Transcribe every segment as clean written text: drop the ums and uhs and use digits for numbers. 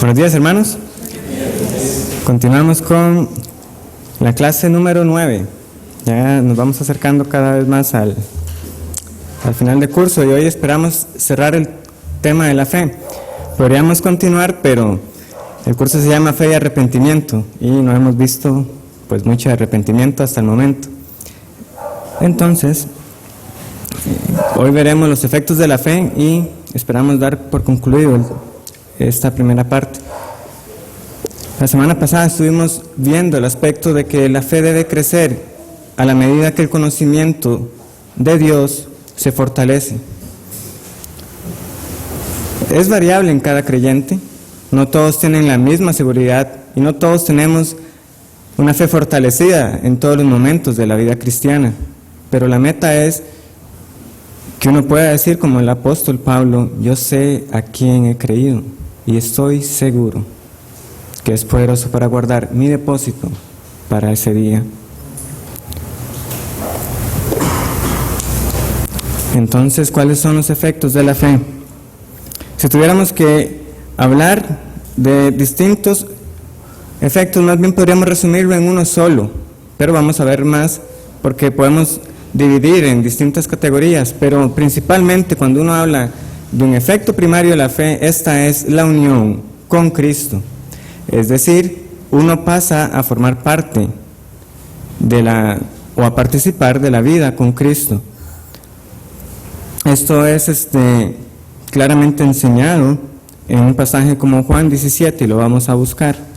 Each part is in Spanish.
Buenos días, hermanos. Continuamos con la clase número 9. Ya nos vamos acercando cada vez más al final del curso y hoy esperamos cerrar el tema de la fe. Podríamos continuar, pero el curso se llama Fe y Arrepentimiento y no hemos visto pues mucho arrepentimiento hasta el momento. Entonces, hoy veremos los efectos de la fe y esperamos dar por concluido esta primera parte. La semana pasada estuvimos viendo el aspecto de que la fe debe crecer a la medida que el conocimiento de Dios se fortalece. Es variable en cada creyente, no todos tienen la misma seguridad y no todos tenemos una fe fortalecida en todos los momentos de la vida cristiana, pero la meta es que uno pueda decir como el apóstol Pablo: yo sé a quién he creído y estoy seguro que es poderoso para guardar mi depósito para ese día. Entonces, ¿cuáles son los efectos de la fe? Si tuviéramos que hablar de distintos efectos, más bien podríamos resumirlo en uno solo, pero vamos a ver más porque podemos dividir en distintas categorías, pero principalmente cuando uno habla de un efecto primario de la fe, esta es la unión con Cristo. Es decir, uno pasa a formar parte o a participar de la vida con Cristo. Esto es claramente enseñado en un pasaje como Juan 17 y lo vamos a buscar.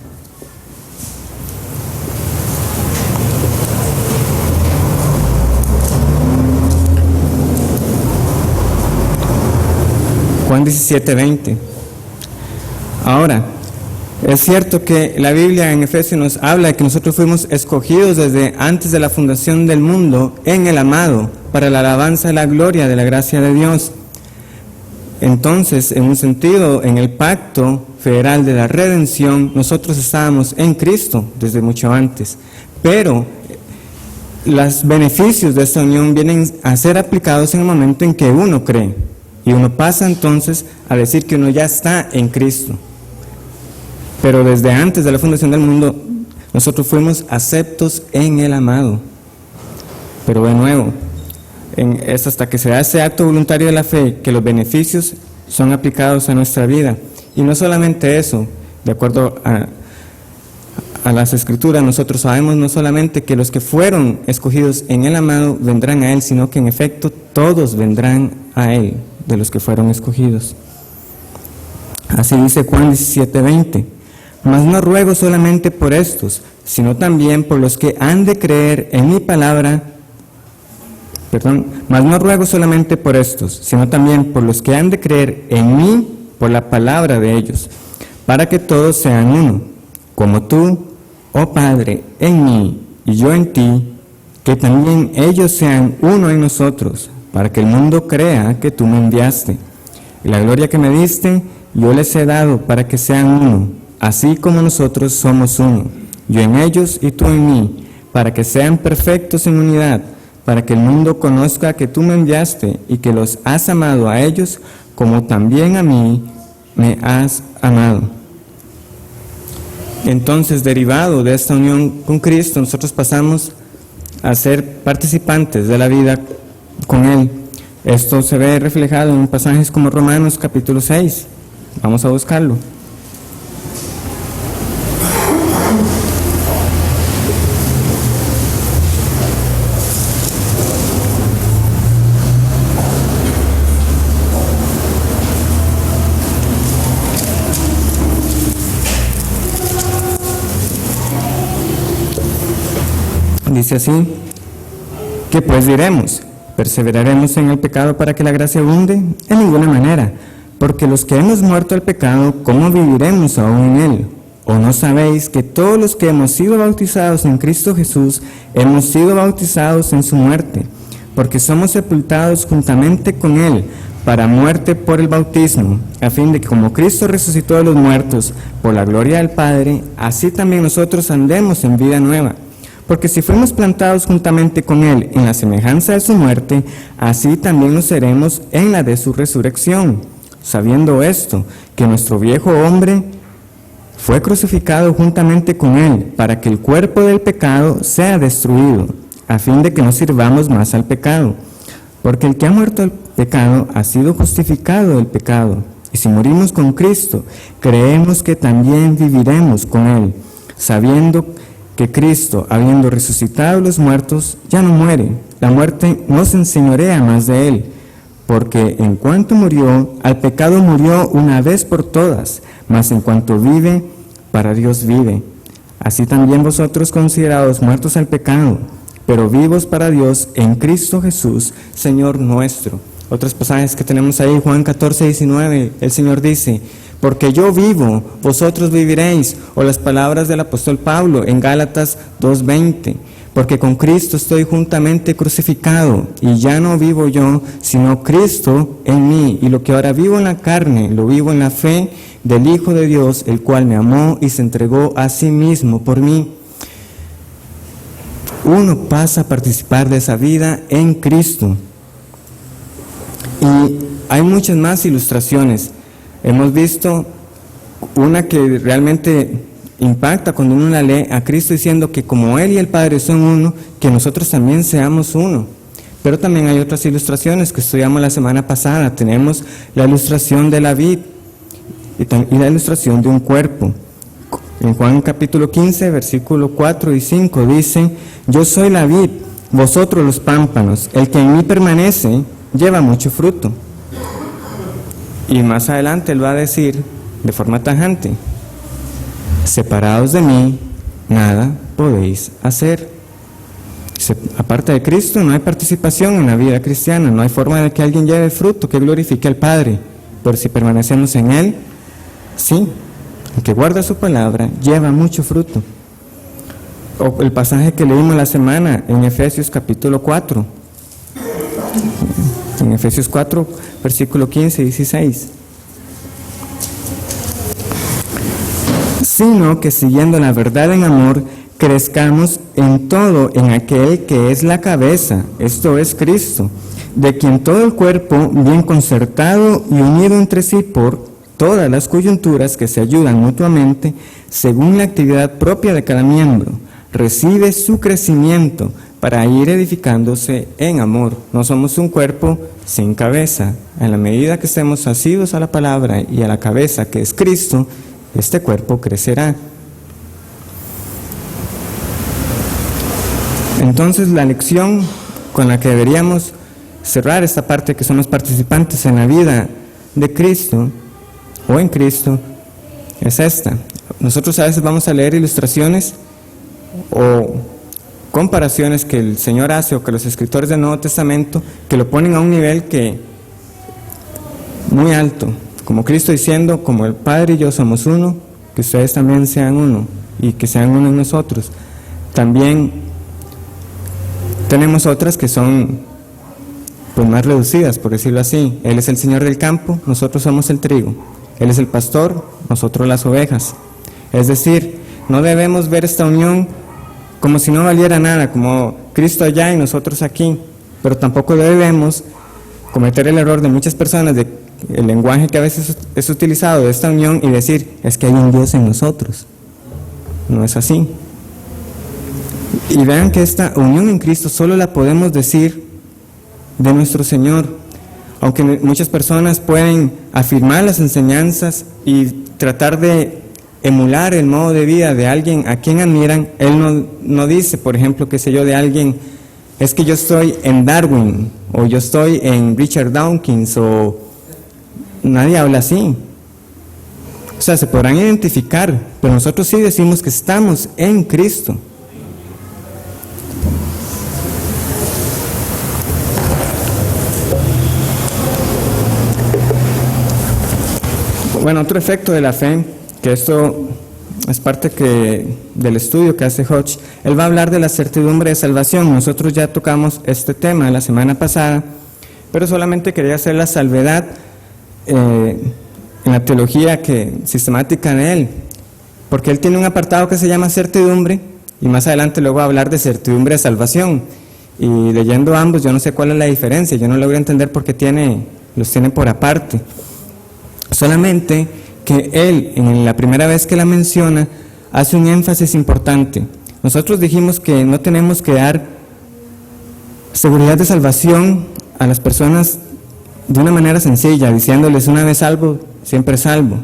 Juan 17:20. Ahora, es cierto que la Biblia en Efesios nos habla de que nosotros fuimos escogidos desde antes de la fundación del mundo en el amado para la alabanza y la gloria de la gracia de Dios. Entonces, en un sentido, en el pacto federal de la redención, nosotros estábamos en Cristo desde mucho antes, pero los beneficios de esta unión vienen a ser aplicados en el momento en que uno cree. Y uno pasa entonces a decir que uno ya está en Cristo. Pero desde antes de la fundación del mundo, nosotros fuimos aceptos en el amado. Pero de nuevo, es hasta que se da ese acto voluntario de la fe que los beneficios son aplicados a nuestra vida. Y no solamente eso, de acuerdo a las Escrituras, nosotros sabemos no solamente que los que fueron escogidos en el amado vendrán a Él, sino que en efecto todos vendrán a Él, de los que fueron escogidos. Así dice Juan 17:20. Mas no ruego solamente por estos, sino también por los que han de creer en mi palabra. Mas no ruego solamente por estos, sino también por los que han de creer en mí por la palabra de ellos, para que todos sean uno, como tú, oh Padre, en mí y yo en ti, que también ellos sean uno en nosotros, para que el mundo crea que tú me enviaste. Y la gloria que me diste, yo les he dado para que sean uno, así como nosotros somos uno, yo en ellos y tú en mí, para que sean perfectos en unidad, para que el mundo conozca que tú me enviaste y que los has amado a ellos, como también a mí me has amado. Entonces, derivado de esta unión con Cristo, nosotros pasamos a ser participantes de la vida con Él. Esto se ve reflejado en pasajes como Romanos capítulo 6. Vamos a buscarlo. Dice así: ¿qué pues diremos? ¿Perseveraremos en el pecado para que la gracia abunde? En ninguna manera, porque los que hemos muerto al pecado, ¿cómo viviremos aún en él? ¿O no sabéis que todos los que hemos sido bautizados en Cristo Jesús, hemos sido bautizados en su muerte? Porque somos sepultados juntamente con él para muerte por el bautismo, a fin de que como Cristo resucitó de los muertos por la gloria del Padre, así también nosotros andemos en vida nueva. Porque si fuimos plantados juntamente con Él en la semejanza de su muerte, así también lo seremos en la de su resurrección. Sabiendo esto, que nuestro viejo hombre fue crucificado juntamente con él, para que el cuerpo del pecado sea destruido, a fin de que no sirvamos más al pecado. Porque el que ha muerto al pecado ha sido justificado del pecado. Y si morimos con Cristo, creemos que también viviremos con él, sabiendo que Cristo, habiendo resucitado a los muertos, ya no muere. La muerte no se enseñorea más de él, porque en cuanto murió, al pecado murió una vez por todas, mas en cuanto vive, para Dios vive. Así también vosotros considerados muertos al pecado, pero vivos para Dios en Cristo Jesús, Señor nuestro. Otros pasajes que tenemos ahí, Juan 14, 19, el Señor dice, porque yo vivo, vosotros viviréis. O las palabras del apóstol Pablo en Gálatas 2:20, porque con Cristo estoy juntamente crucificado, y ya no vivo yo, sino Cristo en mí. Y lo que ahora vivo en la carne, lo vivo en la fe del Hijo de Dios, el cual me amó y se entregó a sí mismo por mí. Uno pasa a participar de esa vida en Cristo. Y hay muchas más ilustraciones. Hemos visto una que realmente impacta cuando uno la lee, a Cristo diciendo que como Él y el Padre son uno, que nosotros también seamos uno. Pero también hay otras ilustraciones que estudiamos la semana pasada. Tenemos la ilustración de la vid y la ilustración de un cuerpo. En Juan capítulo 15, versículo 4 y 5 dice, yo soy la vid, vosotros los pámpanos, el que en mí permanece lleva mucho fruto. Y más adelante Él va a decir, de forma tajante, separados de mí, nada podéis hacer. Aparte de Cristo no hay participación en la vida cristiana, no hay forma de que alguien lleve fruto que glorifique al Padre. Pero si permanecemos en Él, sí, el que guarda su palabra lleva mucho fruto. O el pasaje que leímos la semana en Efesios capítulo 4. En Efesios 4, versículo 15 y 16. Sino que siguiendo la verdad en amor, crezcamos en todo en aquel que es la cabeza, esto es Cristo, de quien todo el cuerpo, bien concertado y unido entre sí por todas las coyunturas que se ayudan mutuamente, según la actividad propia de cada miembro, recibe su crecimiento para ir edificándose en amor. No somos un cuerpo sin cabeza. En la medida que estemos asidos a la palabra y a la cabeza que es Cristo, este cuerpo crecerá. Entonces la lección con la que deberíamos cerrar esta parte, que somos participantes en la vida de Cristo o en Cristo, es esta. Nosotros a veces vamos a leer ilustraciones o comparaciones que el Señor hace o que los escritores del Nuevo Testamento, que lo ponen a un nivel que muy alto, como Cristo diciendo, como el Padre y yo somos uno, que ustedes también sean uno y que sean uno en nosotros. También tenemos otras que son pues más reducidas, por decirlo así. Él es el Señor del campo, nosotros somos el trigo. Él es el pastor, nosotros las ovejas. Es decir, no debemos ver esta unión como si no valiera nada, como Cristo allá y nosotros aquí, pero tampoco debemos cometer el error de muchas personas, de el lenguaje que a veces es utilizado de esta unión, y decir, es que hay un Dios en nosotros. No es así. Y vean que esta unión en Cristo solo la podemos decir de nuestro Señor. Aunque muchas personas pueden afirmar las enseñanzas y tratar de emular el modo de vida de alguien a quien admiran, Él no dice, por ejemplo, qué sé yo, de alguien, es que yo estoy en Darwin, o yo estoy en Richard Dawkins, o nadie habla así. O sea, se podrán identificar, pero nosotros sí decimos que estamos en Cristo. Bueno, otro efecto de la fe, que esto es parte del estudio que hace Hodge, él va a hablar de la certidumbre de salvación. Nosotros ya tocamos este tema la semana pasada, pero solamente quería hacer la salvedad en la teología sistemática de él, porque él tiene un apartado que se llama certidumbre, y más adelante luego va a hablar de certidumbre de salvación, y leyendo ambos yo no sé cuál es la diferencia, yo no logro entender por qué los tiene por aparte. Solamente que él, en la primera vez que la menciona, hace un énfasis importante. Nosotros dijimos que no tenemos que dar seguridad de salvación a las personas de una manera sencilla, diciéndoles una vez salvo, siempre salvo.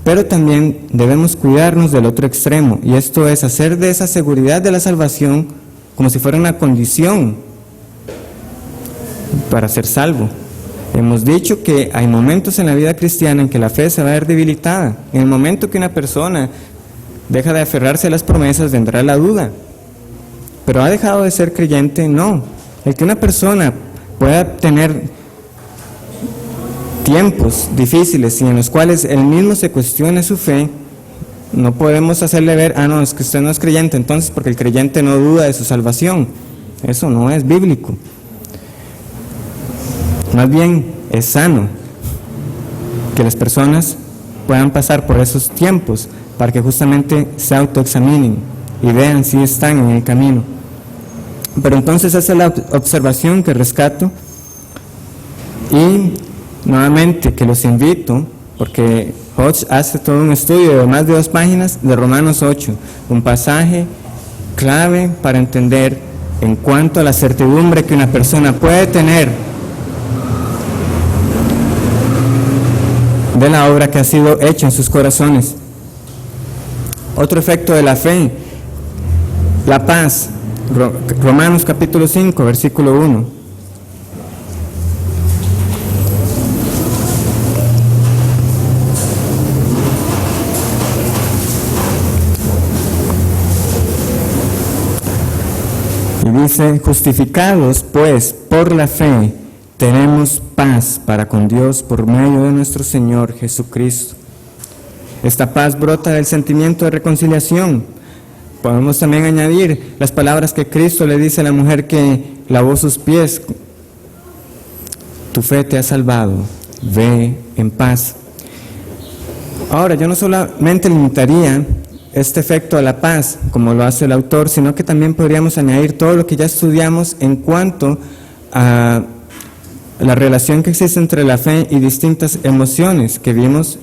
Pero también debemos cuidarnos del otro extremo, y esto es hacer de esa seguridad de la salvación como si fuera una condición para ser salvo. Hemos dicho que hay momentos en la vida cristiana en que la fe se va a ver debilitada. En el momento que una persona deja de aferrarse a las promesas, vendrá la duda. Pero ¿ha dejado de ser creyente? No. El que una persona pueda tener tiempos difíciles y en los cuales él mismo se cuestione su fe, no podemos hacerle ver, no, es que usted no es creyente, entonces, porque el creyente no duda de su salvación. Eso no es bíblico. Más bien es sano que las personas puedan pasar por esos tiempos para que justamente se autoexaminen y vean si están en el camino. Pero entonces esa es la observación que rescato, y nuevamente que los invito, porque Hodge hace todo un estudio de más de 2 páginas de Romanos 8, un pasaje clave para entender en cuanto a la certidumbre que una persona puede tener de la obra que ha sido hecha en sus corazones. Otro efecto de la fe, la paz. Romanos capítulo 5, versículo 1. Y dice: justificados pues por la fe, tenemos paz para con Dios por medio de nuestro Señor Jesucristo. Esta paz brota del sentimiento de reconciliación. Podemos también añadir las palabras que Cristo le dice a la mujer que lavó sus pies: tu fe te ha salvado, ve en paz. Ahora, yo no solamente limitaría este efecto a la paz, como lo hace el autor, sino que también podríamos añadir todo lo que ya estudiamos en cuanto a la relación que existe entre la fe y distintas emociones que vimos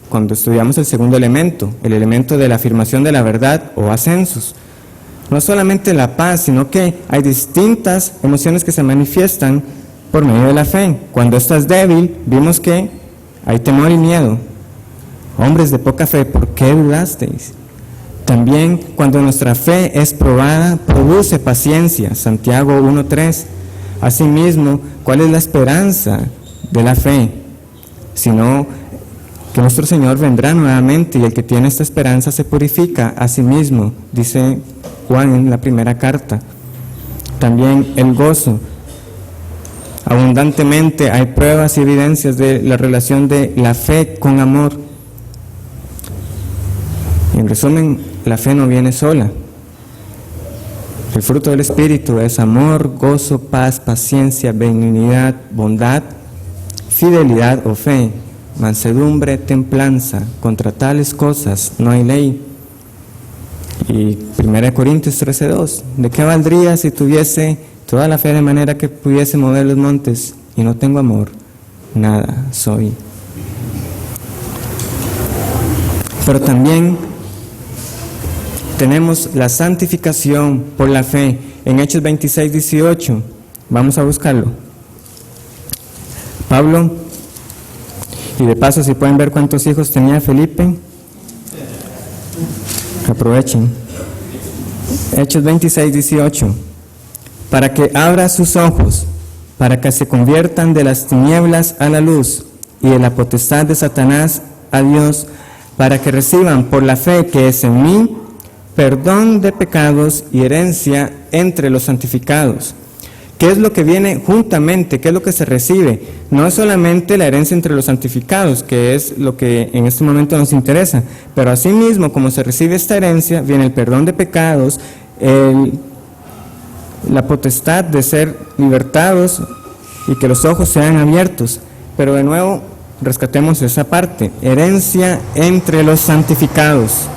cuando estudiamos el segundo elemento, el elemento de la afirmación de la verdad o ascensos. No solamente la paz, sino que hay distintas emociones que se manifiestan por medio de la fe. Cuando esta es débil, vimos que hay temor y miedo. Hombres de poca fe, ¿por qué dudasteis? También cuando nuestra fe es probada, produce paciencia. Santiago 1:3. Asimismo, ¿cuál es la esperanza de la fe? Sino que nuestro Señor vendrá nuevamente, y el que tiene esta esperanza se purifica a sí mismo, dice Juan en la primera carta. También el gozo. Abundantemente hay pruebas y evidencias de la relación de la fe con amor. En resumen, la fe no viene sola. El fruto del Espíritu es amor, gozo, paz, paciencia, benignidad, bondad, fidelidad o fe, mansedumbre, templanza. Contra tales cosas no hay ley. Y 1 Corintios 13:2, ¿de qué valdría si tuviese toda la fe de manera que pudiese mover los montes y no tengo amor? Nada soy. Pero también tenemos la santificación por la fe en Hechos 26:18. Vamos a buscarlo. Pablo, y de paso si pueden ver cuántos hijos tenía Felipe, aprovechen. Hechos 26:18. Para que abra sus ojos, para que se conviertan de las tinieblas a la luz y de la potestad de Satanás a Dios, para que reciban por la fe que es en mí perdón de pecados y herencia entre los santificados. ¿Qué es lo que viene juntamente? ¿Qué es lo que se recibe? No es solamente la herencia entre los santificados, que es lo que en este momento nos interesa, pero asimismo, como se recibe esta herencia, viene el perdón de pecados, la potestad de ser libertados y que los ojos sean abiertos. Pero de nuevo, rescatemos esa parte: herencia entre los santificados.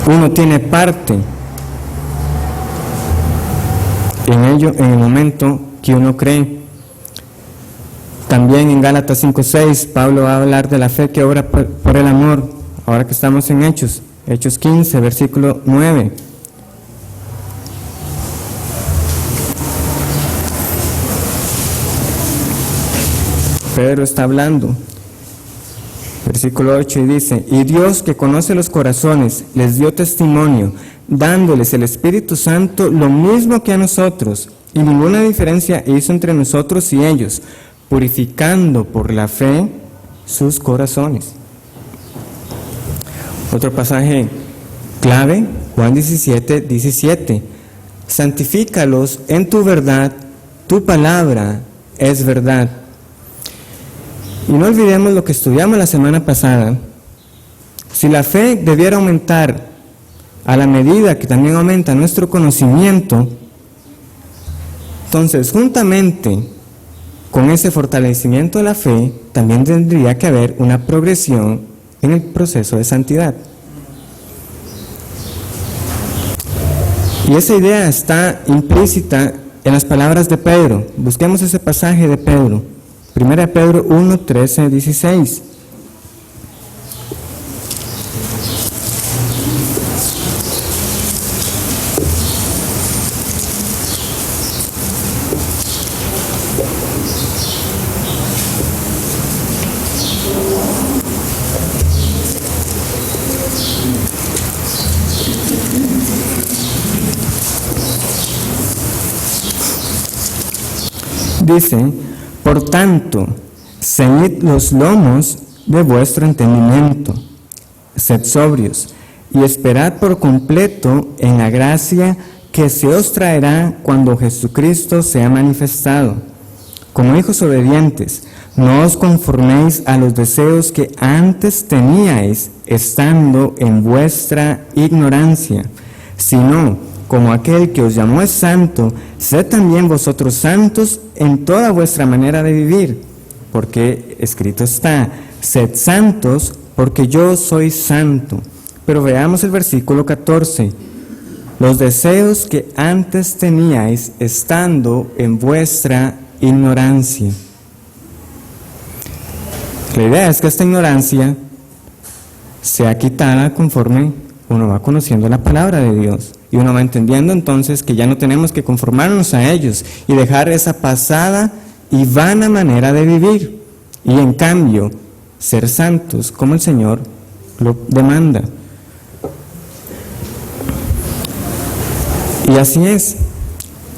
Uno tiene parte en ello en el momento que uno cree. También en Gálatas 5:6, Pablo va a hablar de la fe que obra por el amor, ahora que estamos en Hechos 15, versículo 9. Pedro está hablando, versículo 8, y dice: y Dios, que conoce los corazones, les dio testimonio, dándoles el Espíritu Santo lo mismo que a nosotros, y ninguna diferencia hizo entre nosotros y ellos, purificando por la fe sus corazones. Otro pasaje clave, Juan 17:17, santifícalos en tu verdad, tu palabra es verdad. Y no olvidemos lo que estudiamos la semana pasada. Si la fe debiera aumentar a la medida que también aumenta nuestro conocimiento, entonces juntamente con ese fortalecimiento de la fe, también tendría que haber una progresión en el proceso de santidad. Y esa idea está implícita en las palabras de Pedro. Busquemos ese pasaje de Pedro. 1 Pedro 1, 13, 16. Dice: por tanto, ceñid los lomos de vuestro entendimiento, sed sobrios, y esperad por completo en la gracia que se os traerá cuando Jesucristo sea manifestado. Como hijos obedientes, no os conforméis a los deseos que antes teníais, estando en vuestra ignorancia, sino como aquel que os llamó es santo, sed también vosotros santos en toda vuestra manera de vivir, porque escrito está: sed santos, porque yo soy santo. Pero veamos el versículo 14. Los deseos que antes teníais, estando en vuestra ignorancia. La idea es que esta ignorancia sea quitada conforme uno va conociendo la palabra de Dios. Y uno va entendiendo entonces que ya no tenemos que conformarnos a ellos y dejar esa pasada y vana manera de vivir. Y en cambio, ser santos como el Señor lo demanda. Y así es.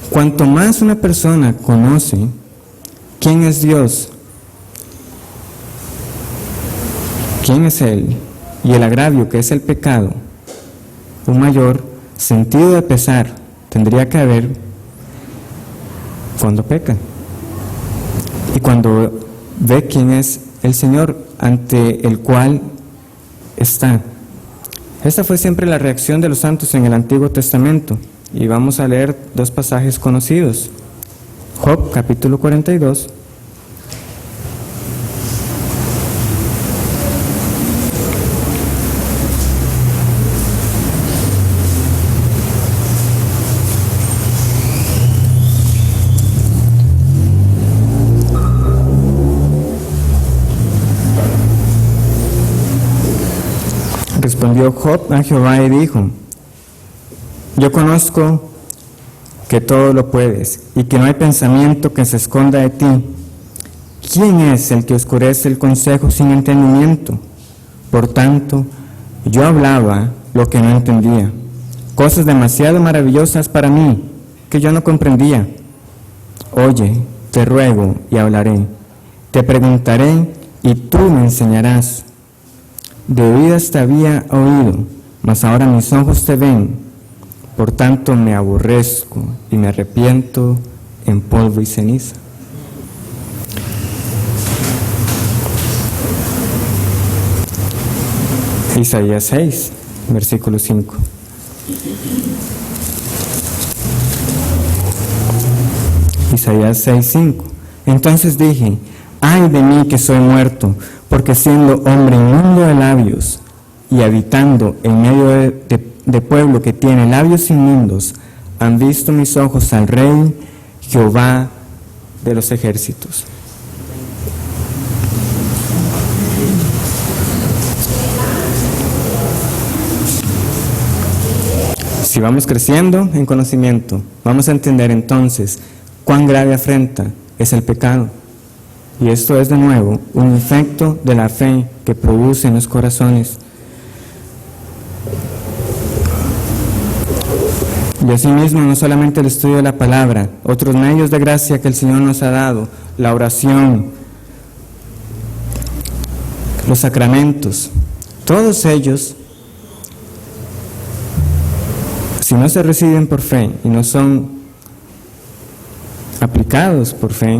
Cuanto más una persona conoce quién es Dios, quién es Él y el agravio que es el pecado, un mayor sentido de pesar tendría que haber cuando peca y cuando ve quién es el Señor ante el cual está. Esta fue siempre la reacción de los santos en el Antiguo Testamento, y vamos a leer dos pasajes conocidos. Job capítulo 42. Respondió Job a Jehová y dijo: yo conozco que todo lo puedes y que no hay pensamiento que se esconda de ti. ¿Quién es el que oscurece el consejo sin entendimiento? Por tanto, yo hablaba lo que no entendía, cosas demasiado maravillosas para mí que yo no comprendía. Oye, te ruego y hablaré, te preguntaré y tú me enseñarás. De oídas te había oído, mas ahora mis ojos te ven. Por tanto me aborrezco y me arrepiento en polvo y ceniza. Isaías 6, versículo 5. Isaías 6, 5. Entonces dije: ay de mí que soy muerto, porque siendo hombre inmundo de labios y habitando en medio de pueblo que tiene labios inmundos, han visto mis ojos al Rey, Jehová de los ejércitos. Si vamos creciendo en conocimiento, vamos a entender entonces cuán grave afrenta es el pecado. Y esto es de nuevo un efecto de la fe que produce en los corazones. Y asimismo, no solamente el estudio de la palabra, otros medios de gracia que el Señor nos ha dado, la oración, los sacramentos, todos ellos, si no se reciben por fe y no son aplicados por fe,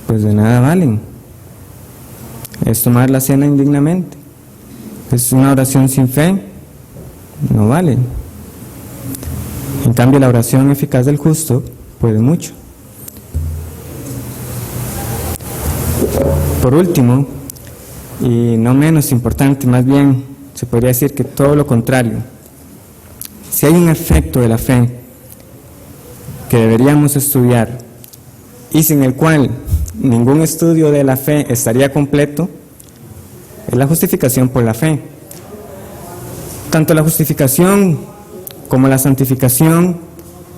pues de nada valen. Es tomar la cena indignamente. Es una oración sin fe, no vale. En cambio, la oración eficaz del justo puede mucho. Por último, y no menos importante, más bien se podría decir que todo lo contrario, si hay un efecto de la fe que deberíamos estudiar y sin el cual ningún estudio de la fe estaría completo, es la justificación por la fe. Tanto la justificación como la santificación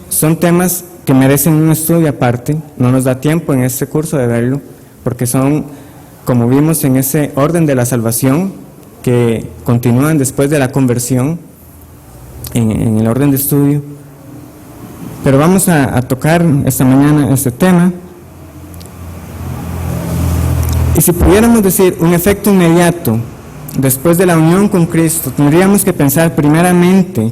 son temas que merecen un estudio aparte. No nos da tiempo en este curso de verlo, porque son, como vimos en ese orden de la salvación, que continúan después de la conversión, en el orden de estudio. Pero vamos a tocar esta mañana este tema. Y si pudiéramos decir un efecto inmediato después de la unión con Cristo, tendríamos que pensar primeramente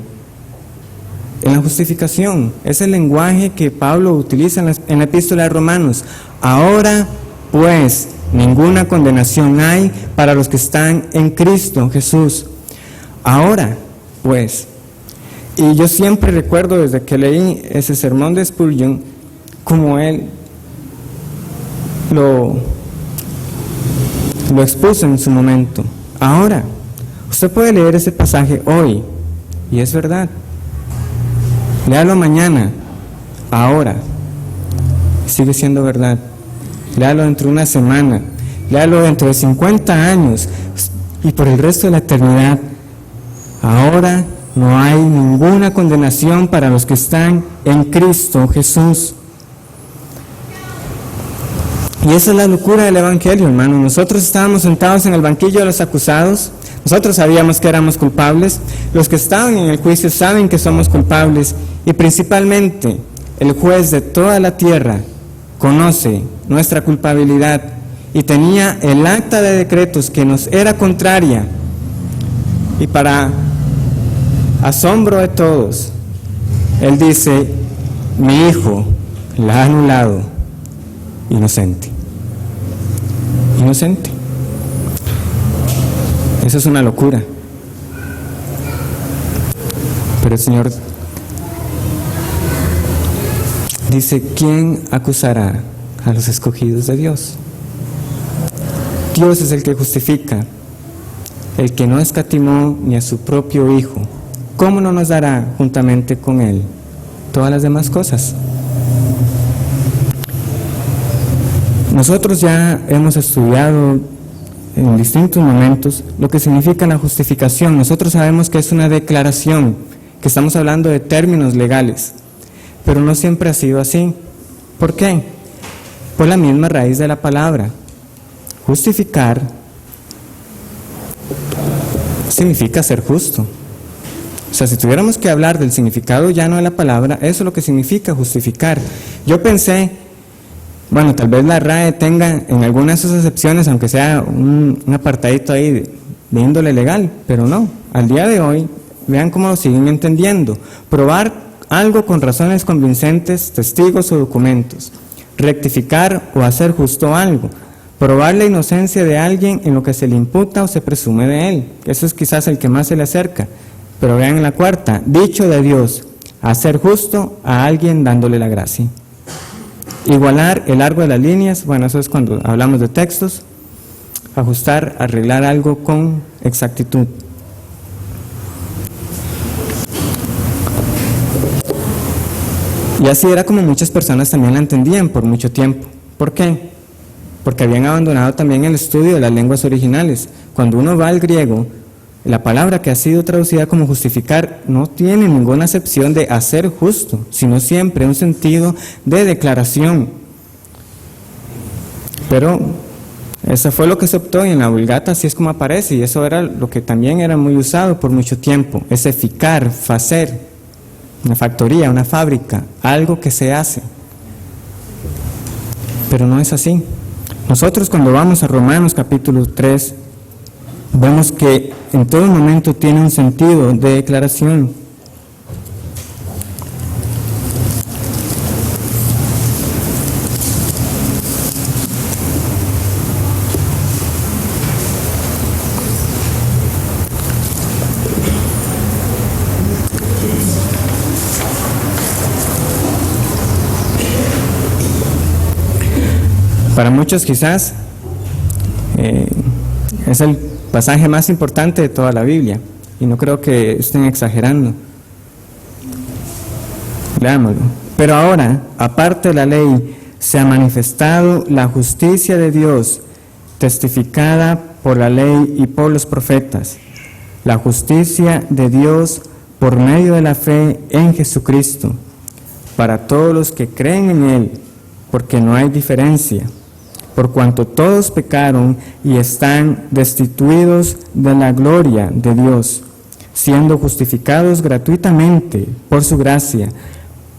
en la justificación. Es el lenguaje que Pablo utiliza en la epístola de Romanos. Ahora, pues, ninguna condenación hay para los que están en Cristo Jesús. Ahora, pues. Y yo siempre recuerdo desde que leí ese sermón de Spurgeon, como él lo expuso en su momento. Ahora, usted puede leer ese pasaje hoy, y es verdad. Léalo mañana, ahora, sigue siendo verdad. Léalo dentro de una semana, léalo dentro de 50 años y por el resto de la eternidad. Ahora no hay ninguna condenación para los que están en Cristo Jesús. Y esa es la locura del Evangelio, hermano. Nosotros estábamos sentados en el banquillo de los acusados. Nosotros sabíamos que éramos culpables. Los que estaban en el juicio saben que somos culpables. Y principalmente, el juez de toda la tierra conoce nuestra culpabilidad y tenía el acta de decretos que nos era contraria. Y para asombro de todos, él dice: mi hijo la ha anulado. Inocente. Inocente. Eso es una locura. Pero el Señor dice: ¿quién acusará a los escogidos de Dios? Dios es el que justifica, el que no escatimó ni a su propio Hijo. ¿Cómo no nos dará juntamente con Él todas las demás cosas? Nosotros ya hemos estudiado en distintos momentos lo que significa la justificación. Nosotros sabemos que es una declaración, que estamos hablando de términos legales, pero no siempre ha sido así. ¿Por qué? Por la misma raíz de la palabra. Justificar significa ser justo. O sea, si tuviéramos que hablar del significado llano de la palabra, eso es lo que significa justificar. Yo pensé, bueno, tal vez la RAE tenga en algunas de sus excepciones, aunque sea un apartadito ahí de índole legal, pero no. Al día de hoy, vean cómo lo siguen entendiendo. Probar algo con razones convincentes, testigos o documentos. Rectificar o hacer justo algo. Probar la inocencia de alguien en lo que se le imputa o se presume de él. Eso es quizás el que más se le acerca. Pero vean en la cuarta: dicho de Dios, hacer justo a alguien dándole la gracia. Igualar el largo de las líneas, bueno, eso es cuando hablamos de textos. Ajustar, arreglar algo con exactitud. Y así era como muchas personas también la entendían por mucho tiempo. ¿Por qué? Porque habían abandonado también el estudio de las lenguas originales. Cuando uno va al griego, la palabra que ha sido traducida como justificar no tiene ninguna acepción de hacer justo, sino siempre un sentido de declaración. Pero eso fue lo que se optó y en la Vulgata así es como aparece, y eso era lo que también era muy usado por mucho tiempo, es eficar, facer, una factoría, una fábrica, algo que se hace. Pero no es así. Nosotros cuando vamos a Romanos capítulo 3, vemos que en todo momento tiene un sentido de declaración. Para muchos quizás es el pasaje más importante de toda la Biblia, y no creo que estén exagerando. Leámoslo. Pero ahora, aparte de la ley, se ha manifestado la justicia de Dios, testificada por la ley y por los profetas, la justicia de Dios por medio de la fe en Jesucristo, para todos los que creen en Él, porque no hay diferencia. Por cuanto todos pecaron y están destituidos de la gloria de Dios, siendo justificados gratuitamente por su gracia,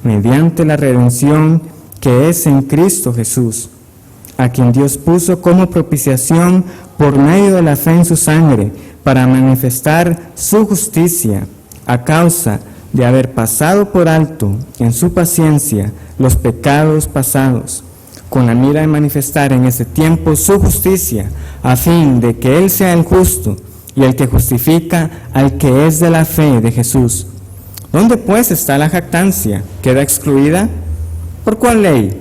mediante la redención que es en Cristo Jesús, a quien Dios puso como propiciación por medio de la fe en su sangre, para manifestar su justicia, a causa de haber pasado por alto en su paciencia los pecados pasados, con la mira de manifestar en ese tiempo su justicia, a fin de que Él sea el justo y el que justifica al que es de la fe de Jesús. ¿Dónde pues está la jactancia? ¿Queda excluida? ¿Por cuál ley?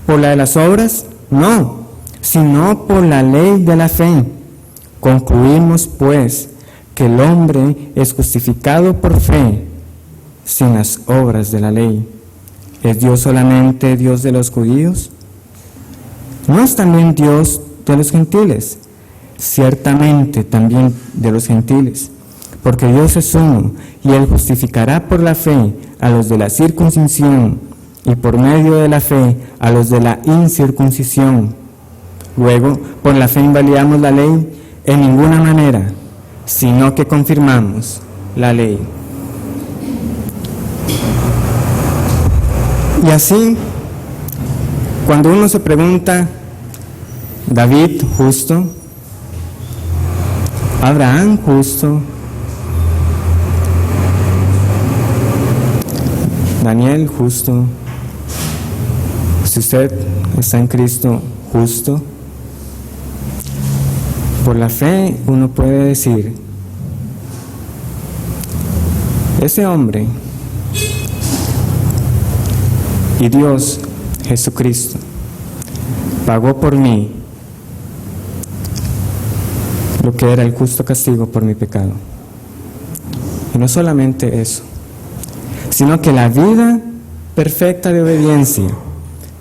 ¿Por la de las obras? No, sino por la ley de la fe. Concluimos pues que el hombre es justificado por fe, sin las obras de la ley. ¿Es Dios solamente Dios de los judíos? ¿No es también Dios de los gentiles? Ciertamente también de los gentiles, porque Dios es uno, y Él justificará por la fe a los de la circuncisión, y por medio de la fe a los de la incircuncisión. Luego, por la fe invalidamos la ley en ninguna manera, sino que confirmamos la ley. Y así, cuando uno se pregunta, David justo, Abraham justo, Daniel justo, si usted está en Cristo justo, por la fe uno puede decir, ese hombre y Dios Jesucristo pagó por mí lo que era el justo castigo por mi pecado. Y no solamente eso, sino que la vida perfecta de obediencia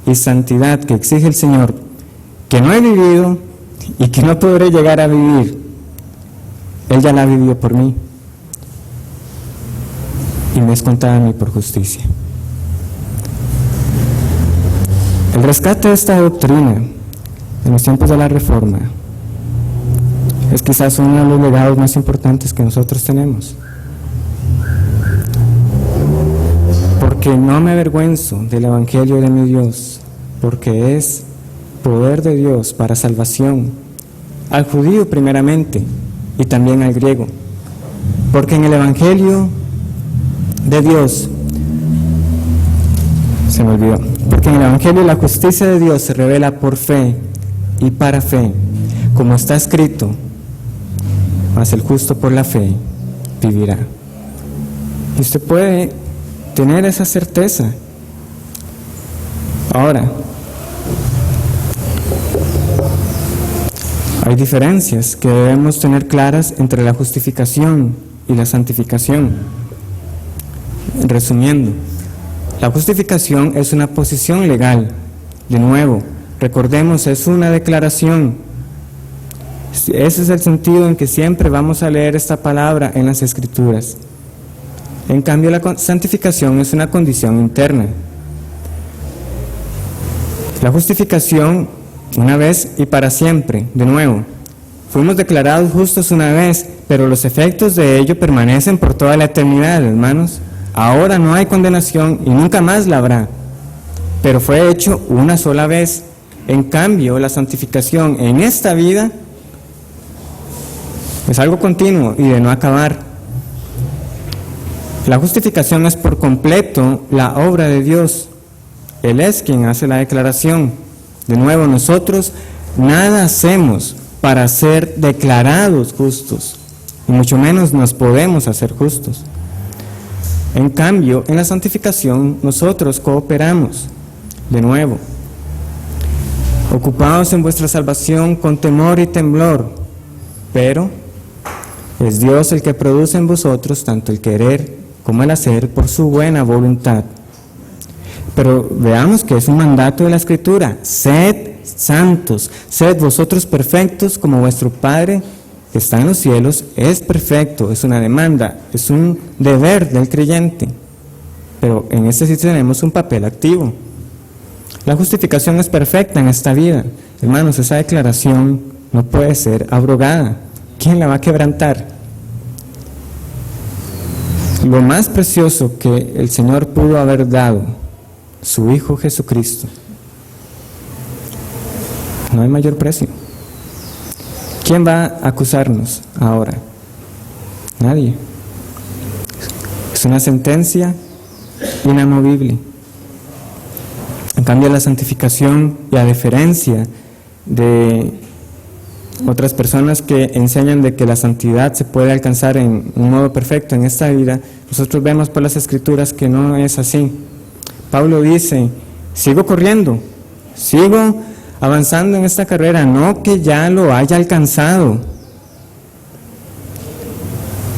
y santidad que exige el Señor, que no he vivido y que no podré llegar a vivir, Él ya la vivió por mí y me es contada a mí por justicia. El rescate de esta doctrina en los tiempos de la Reforma es quizás uno de los legados más importantes que nosotros tenemos, porque no me avergüenzo del Evangelio de mi Dios, porque es poder de Dios para salvación al judío primeramente y también al griego, porque en el Evangelio de Dios se me olvidó, porque en el Evangelio la justicia de Dios se revela por fe y para fe, como está escrito, mas el justo por la fe vivirá. Y usted puede tener esa certeza. Ahora, hay diferencias que debemos tener claras entre la justificación y la santificación. Resumiendo, la justificación es una posición legal. De nuevo, recordemos, es una declaración. Ese es el sentido en que siempre vamos a leer esta palabra en las Escrituras. En cambio, la santificación es una condición interna. La justificación, una vez y para siempre, de nuevo. Fuimos declarados justos una vez, pero los efectos de ello permanecen por toda la eternidad, hermanos. Ahora no hay condenación y nunca más la habrá, pero fue hecho una sola vez. En cambio, la santificación en esta vida es algo continuo y de no acabar. La justificación es por completo la obra de Dios. Él es quien hace la declaración. De nuevo, nosotros nada hacemos para ser declarados justos, y mucho menos nos podemos hacer justos. En cambio, en la santificación nosotros cooperamos. De nuevo, ocupados en vuestra salvación con temor y temblor, pero es Dios el que produce en vosotros tanto el querer como el hacer por su buena voluntad. Pero veamos que es un mandato de la Escritura: sed santos, sed vosotros perfectos como vuestro Padre que está en los cielos es perfecto. Es una demanda, es un deber del creyente, pero en este sí tenemos un papel activo. La justificación es perfecta en esta vida. Hermanos, esa declaración no puede ser abrogada. ¿Quién la va a quebrantar? Lo más precioso que el Señor pudo haber dado, su Hijo Jesucristo. No hay mayor precio. ¿Quién va a acusarnos ahora? Nadie. Es una sentencia inamovible. En cambio, la santificación, y a diferencia de otras personas que enseñan de que la santidad se puede alcanzar en un modo perfecto en esta vida, nosotros vemos por las Escrituras que no es así. Pablo dice: sigo corriendo, sigo avanzando en esta carrera, no que ya lo haya alcanzado.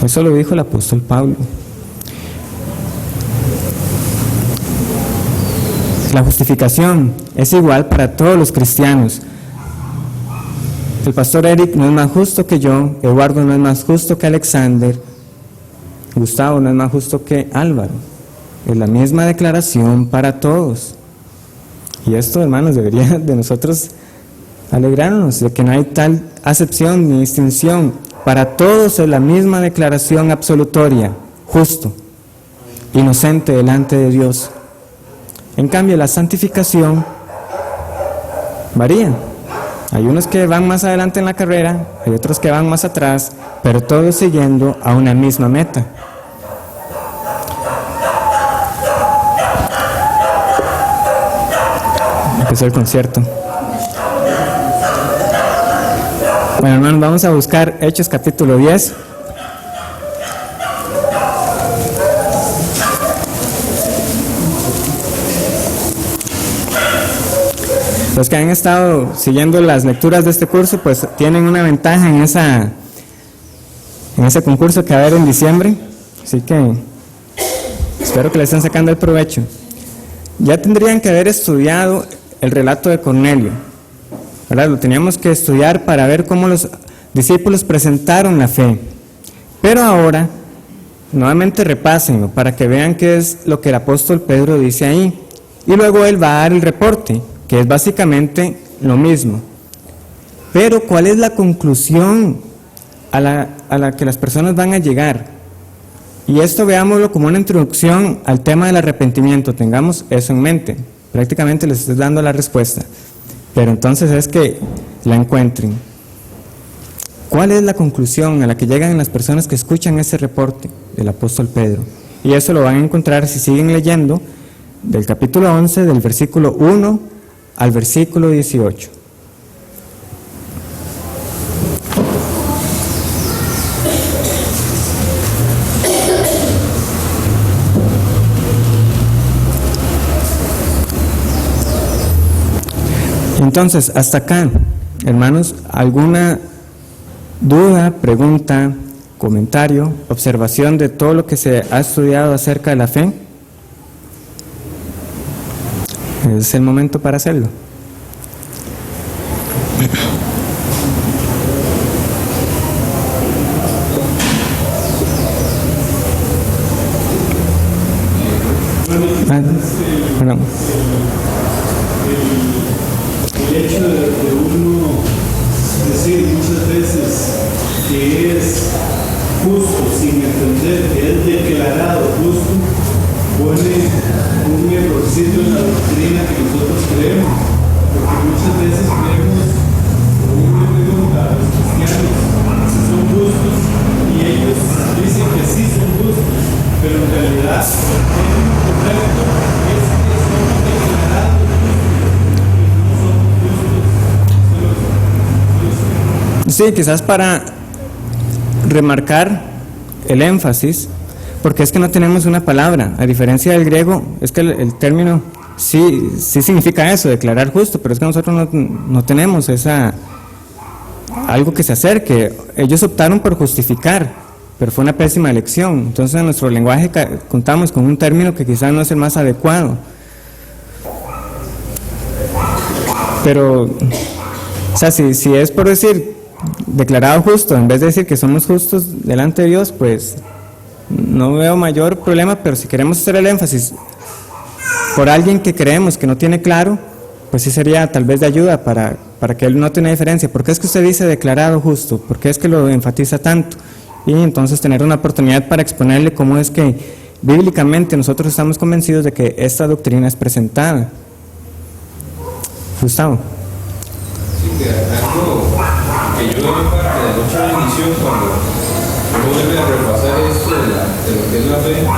Eso lo dijo el apóstol Pablo. La justificación es igual para todos los cristianos. El pastor Eric no es más justo que yo, Eduardo no es más justo que Alexander, Gustavo no es más justo que Álvaro. Es la misma declaración para todos. Y esto, hermanos, debería de nosotros alegrarnos de que no hay tal acepción ni distinción. Para todos es la misma declaración absolutoria: justo, inocente delante de Dios. En cambio, la santificación varía. Hay unos que van más adelante en la carrera, hay otros que van más atrás, pero todos siguiendo a una misma meta. Empezó el concierto. Bueno, hermanos, vamos a buscar Hechos capítulo 10. Los que han estado siguiendo las lecturas de este curso, pues tienen una ventaja en ese concurso que va a haber en diciembre. Así que espero que le estén sacando el provecho. Ya tendrían que haber estudiado el relato de Cornelio, ¿verdad? Lo teníamos que estudiar para ver cómo los discípulos presentaron la fe. Pero ahora, nuevamente repásenlo para que vean qué es lo que el apóstol Pedro dice ahí. Y luego él va a dar el reporte, que es básicamente lo mismo. Pero ¿cuál es la conclusión a la que las personas van a llegar? Y esto veámoslo como una introducción al tema del arrepentimiento. Tengamos eso en mente. Prácticamente les estoy dando la respuesta. Pero entonces es que la encuentren. ¿Cuál es la conclusión a la que llegan las personas que escuchan ese reporte del apóstol Pedro? Y eso lo van a encontrar si siguen leyendo del capítulo 11, del versículo 1 al versículo 18. Entonces, hasta acá, hermanos, ¿alguna duda, pregunta, comentario, observación de todo lo que se ha estudiado acerca de la fe? Es el momento para hacerlo. Perdón. El hecho de uno decir muchas veces que es justo sin entender que es declarado justo, pone un errorcito en la doctrina que nosotros creemos, porque muchas veces creemos, o uno le pregunta a los cristianos si son justos y ellos dicen que sí son justos, pero en realidad el correcto es que son declarados justos. Sí, quizás para remarcar el énfasis, porque es que no tenemos una palabra, a diferencia del griego, es que el término sí significa eso, declarar justo, pero es que nosotros no tenemos algo que se acerque. Ellos optaron por justificar, pero fue una pésima elección. Entonces en nuestro lenguaje contamos con un término que quizás no es el más adecuado. Pero, o sea, si es por decir declarado justo, en vez de decir que somos justos delante de Dios, pues no veo mayor problema, pero si queremos hacer el énfasis por alguien que creemos que no tiene claro, pues sí sería tal vez de ayuda para que él note una diferencia. ¿Por qué es que usted dice declarado justo? ¿Por qué es que lo enfatiza tanto? Y entonces tener una oportunidad para exponerle cómo es que bíblicamente nosotros estamos convencidos de que esta doctrina es presentada. Gustavo. Sí, que algo que yo doy parte de mucha bendición cuando uno vuelve a repasar esto de lo que es la fe, a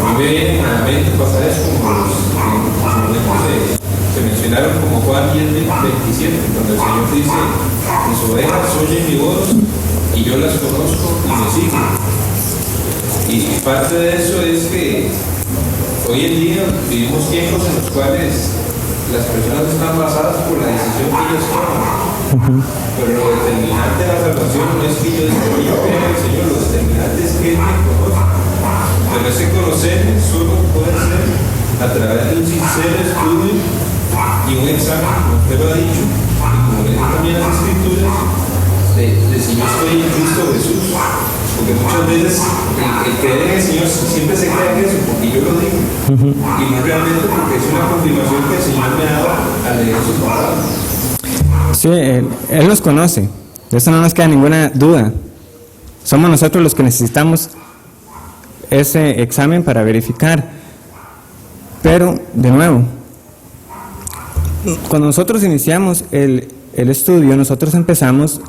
mí me viene a la mente pasajes como los que se mencionaron como Juan 10:27, cuando el Señor dice: mis ovejas oyen mi voz y yo las conozco y me siguen. Y parte de eso es que hoy en día vivimos tiempos en los cuales las personas están basadas por la decisión que ellos toman. Pero lo determinante de la salvación no es que yo diga que yo creo en el Señor, lo determinante es que Él me conoce. Pero ese conocerme solo puede ser a través de un sincero estudio y un examen, como usted lo ha dicho, y como lee también las Escrituras, de si yo estoy en Cristo Jesús. Porque muchas veces el creer en el Señor siempre se cree en eso, porque yo lo digo, y no realmente porque es una confirmación que el Señor me ha dado al leer sus palabras. Sí, Él nos conoce, de eso no nos queda ninguna duda. Somos nosotros los que necesitamos ese examen para verificar. Pero, de nuevo, cuando nosotros iniciamos el estudio, nosotros empezamos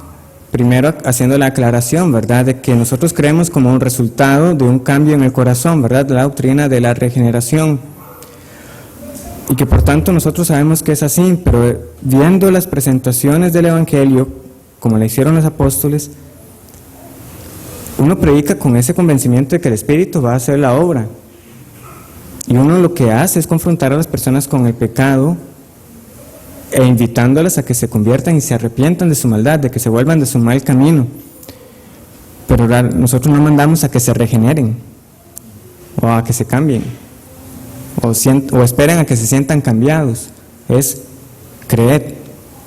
primero haciendo la aclaración, ¿verdad?, de que nosotros creemos como un resultado de un cambio en el corazón, ¿verdad?, de la doctrina de la regeneración. Y que por tanto nosotros sabemos que es así, pero viendo las presentaciones del Evangelio, como le hicieron los apóstoles, uno predica con ese convencimiento de que el Espíritu va a hacer la obra. Y uno lo que hace es confrontar a las personas con el pecado e invitándolas a que se conviertan y se arrepientan de su maldad, de que se vuelvan de su mal camino. Pero nosotros no mandamos a que se regeneren o a que se cambien o esperen a que se sientan cambiados. Es creed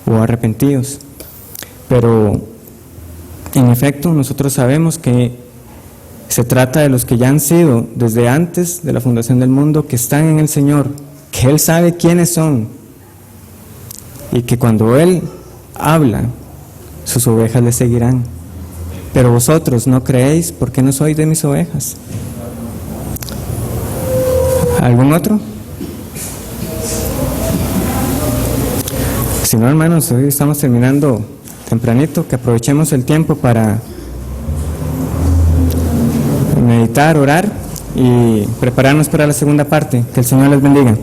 o arrepentidos. Pero en efecto nosotros sabemos que se trata de los que ya han sido desde antes de la fundación del mundo, que están en el Señor, que Él sabe quiénes son y que cuando Él habla, sus ovejas le seguirán. Pero vosotros no creéis porque no sois de mis ovejas. ¿Algún otro? Si no, hermanos, hoy estamos terminando tempranito, que aprovechemos el tiempo para meditar, orar y prepararnos para la segunda parte. Que el Señor les bendiga.